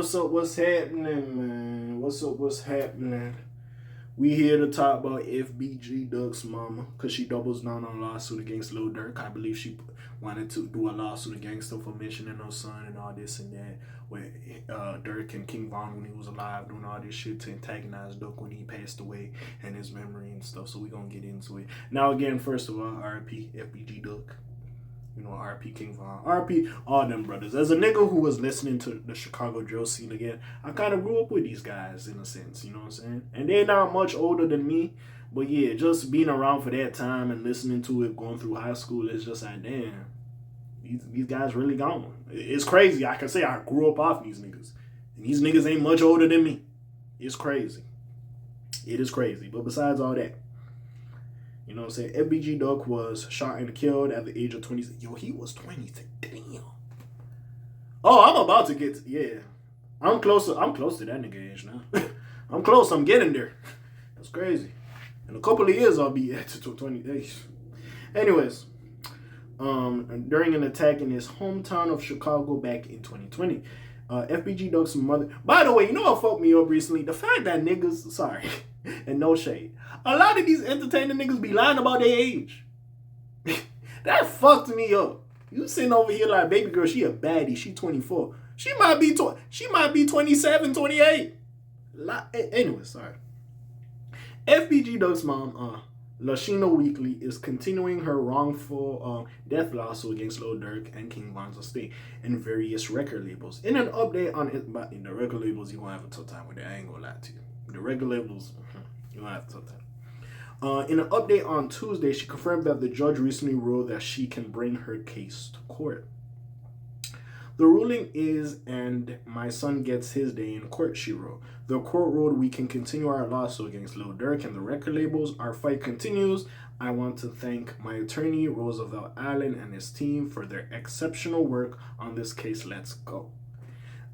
what's up? What's happening, man? What's up? What's happening? We here to talk about FBG Duck's mama because she doubles down on a lawsuit against Lil Durk. I believe she wanted to do a lawsuit against him for mentioning her son and all this and that. With Durk and K.A.Vuitton when he was alive, doing all this shit to antagonize Duck when he passed away and his memory and stuff. So we gonna get into it now. Again, first of all, R.I.P. FBG Duck. You know, R.P. K.A.Vuitton, R.P. all them brothers. As a nigga who was listening to the Chicago drill scene again, I kind of grew up with these guys in a sense, you know what I'm saying? And they're not much older than me, but yeah, just being around for that time and listening to it going through high school, it's just like, damn, these guys really gone. It's crazy. I can say I grew up off these niggas. And these niggas ain't much older than me. It's crazy. It is crazy. But besides all that, you know what I'm saying? FBG Duck was shot and killed at the age of 20. Yo, he was 20. Damn. Oh, I'm about to get yeah. I'm close to that nigga age now. I'm close. I'm getting there. That's crazy. In a couple of years, I'll be at 20 days. Anyways, during an attack in his hometown of Chicago back in 2020, FBG Duck's mother. By the way, you know what fucked me up recently? The fact that niggas, sorry, and no shade, a lot of these entertaining niggas be lying about their age. That fucked me up. You sitting over here like, baby girl, she a baddie. She 24. She might be 27, 28. Anyway, sorry. FBG Duck's mom, Lashina Weekly, is continuing her wrongful death lawsuit against Lil Durk and K.A.Vuitton's estate and various record labels. In an update on it, but in the record labels, you're going to have a tough time with it. I ain't going to lie to you. The record labels, you're going to have a tough time. In an update on Tuesday, she confirmed that the judge recently ruled that she can bring her case to court. The ruling is, and my son gets his day in court, she wrote. The court ruled we can continue our lawsuit against Lil Durk and the record labels. Our fight continues. I want to thank my attorney, Roosevelt Allen, and his team for their exceptional work on this case. Let's go.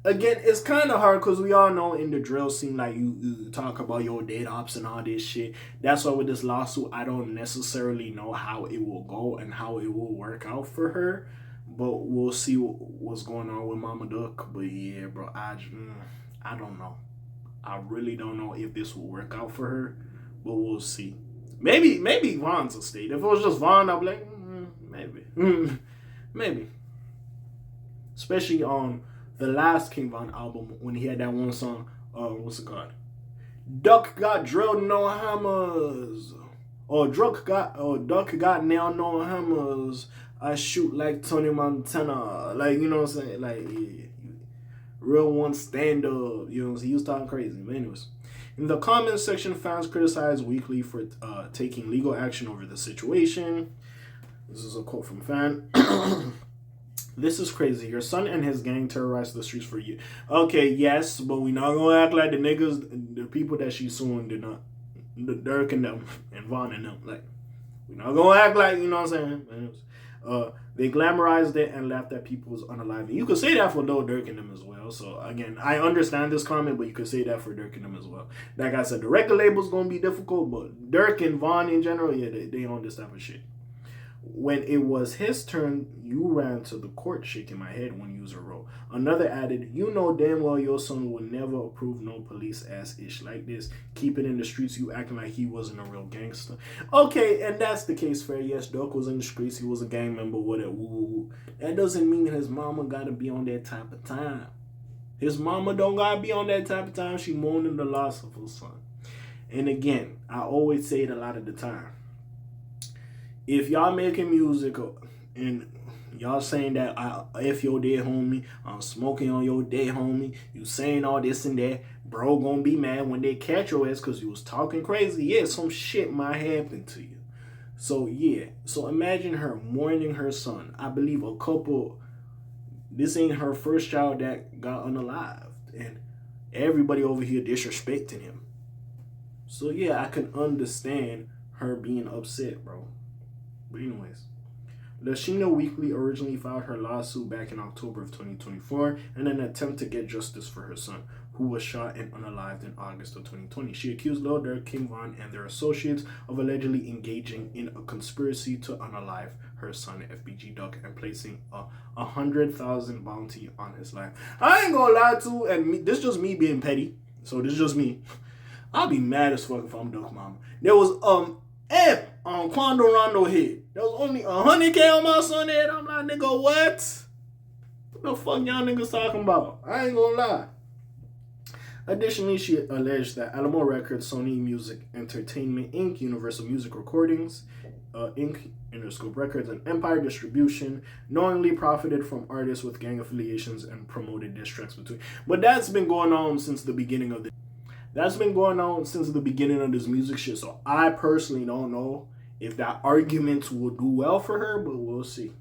Again, it's kind of hard because we all know in the drill scene, like you talk about your dead ops and all this shit. That's why with this lawsuit, I don't necessarily know how it will go and how it will work out for her. But we'll see what's going on with Mama Duck. But yeah, bro, I don't know. I really don't know if this will work out for her. But we'll see. Maybe Von's a state. If it was just Von, I'd be like, maybe. Maybe. Especially on the last K.A.Vuitton album when he had that one song, what's it called? Duck got drilled, no hammers. Or Duck got nailed, no hammers. I shoot like Tony Montana. Like, you know what I'm saying? Like, yeah. Real one stand up. You know what I'm saying? He was talking crazy. But anyways. In the comments section, fans criticized Weekly for taking legal action over the situation. This is a quote from a fan. This is crazy. Your son and his gang terrorized the streets for you. Okay, yes, but we not gonna act like the niggas, the people that she's suing did not. The Durk and them, and Von and them. Like, we not gonna act like, you know what I'm saying? They glamorized it and laughed at people's unaliving. You could say that for Lil Durk and them as well. So again, I understand this comment, but you could say that for Durk and them as well. Like I said, the record label's gonna be difficult, but Durk and Von in general, yeah, they on this type of shit. When it was his turn, you ran to the court shaking my head, one user wrote. Another added, you know damn well your son would never approve no police ass ish like this. Keep it in the streets, you acting like he wasn't a real gangster. Okay, and that's the case fair. Yes, Duck was in the streets, he was a gang member, whatever. Woo. That doesn't mean his mama gotta be on that type of time. His mama don't gotta be on that type of time. She mourning the loss of her son. And again, I always say it a lot of the time. If y'all making music and y'all saying that if your dead homie, I'm smoking on your dead homie, you saying all this and that, bro gonna be mad when they catch your ass because you was talking crazy. Yeah, some shit might happen to you. So yeah, so imagine her mourning her son. I believe this ain't her first child that got unalived. And everybody over here disrespecting him. So yeah, I can understand her being upset, bro. But anyways, Lashina Weekly originally filed her lawsuit back in October of 2024 in an attempt to get justice for her son, who was shot and unalived in August of 2020. She accused Lil Durk, K.A.Vuitton, and their associates of allegedly engaging in a conspiracy to unalive her son, FBG Duck, and placing a 100,000 bounty on his life. I ain't gonna lie to, and this is just me being petty, so this is just me. I'll be mad as fuck if I'm Duck Mama. There was F on Quando Rondo head. There was only 100K on my son head. I'm like, nigga, what? What the fuck y'all niggas talking about? I ain't gonna lie. Additionally, she alleged that Alamo Records, Sony Music Entertainment Inc., Universal Music Recordings Inc., Interscope Records, and Empire Distribution knowingly profited from artists with gang affiliations and promoted diss tracks between. But that's been going on since the beginning of this music shit. So I personally don't know if that argument will do well for her, but we'll see.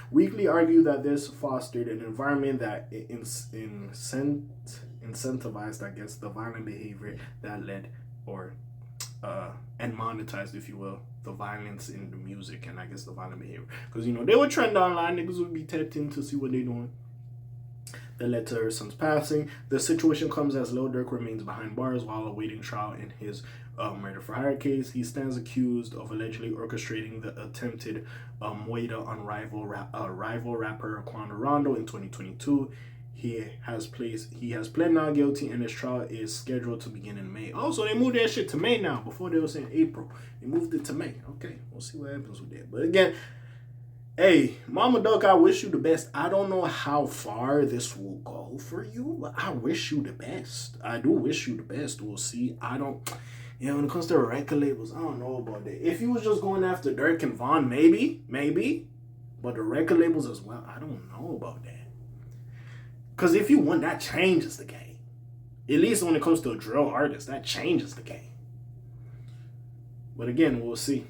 Weekly argued that this fostered an environment that incentivized, I guess, the violent behavior that led and monetized, if you will, the violence in the music and I guess the violent behavior. Because, they would trend online, niggas would be tapped in to see what they doing. That led to her son's passing. The situation comes as Lil Durk remains behind bars while awaiting trial in his murder for hire case. He stands accused of allegedly orchestrating the attempted murder on rival rapper Quando Rondo in 2022. He has pled not guilty, and his trial is scheduled to begin in May. Oh, so they moved that shit to May now. Before they were saying April, they moved it to May. Okay, we'll see what happens with that. But again, hey, Mama Duck, I wish you the best. I don't know how far this will go for you, but I wish you the best. I do wish you the best. We'll see. When it comes to record labels, I don't know about that. If you was just going after Durk and Von, maybe. But the record labels as well, I don't know about that. Because if you won, that changes the game. At least when it comes to a drill artist, that changes the game. But again, we'll see.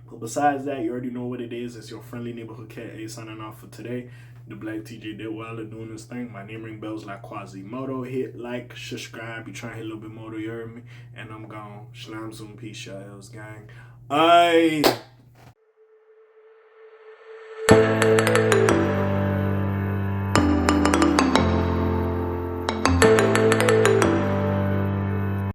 But besides that, you already know what it is. It's your friendly neighborhood K.A. signing off for today. The Black TJ did well at doing this thing. My name ring bells like Quasimodo. Hit like, subscribe. You try to hit a little bit more, you heard me. And I'm gone. Shalom, soon, peace, y'all, gang. Aye.